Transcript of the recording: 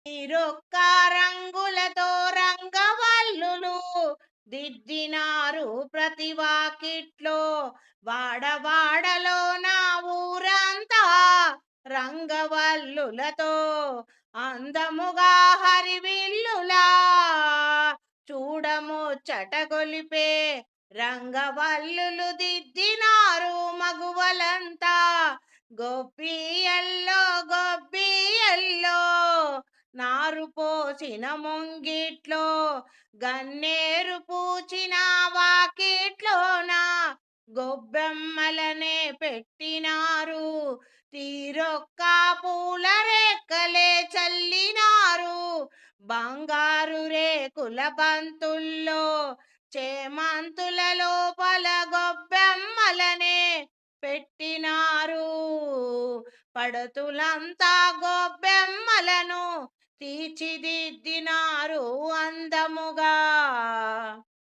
మీరొక్క రంగులతో రంగవల్లులు దిద్దినారు ప్రతి వాకిట్లో. వాడవాడలో నా ఊరంతా రంగవల్లులతో అందముగా హరివిల్లులా చూడముచ్చట గొలిపే రంగవల్లులు దిద్దినారు మగువలంతా. గొబ్బియల్లో గొబ్బియల్లో నారు పోసిన ముంగిట్లో, గన్నేరు పూచిన వాకిట్లోన గొబ్బెమ్మలనే పెట్టినారు. తీరొక్క పూల రేక్కలే చల్లినారు. బంగారు రేకుల బంతుల్లో చేమంతుల లోపల గొబ్బెమ్మలనే పెట్టినారు. పడతులంతా గొబ్బెమ్మలను తీర్చిదిద్దినారు అందముగా.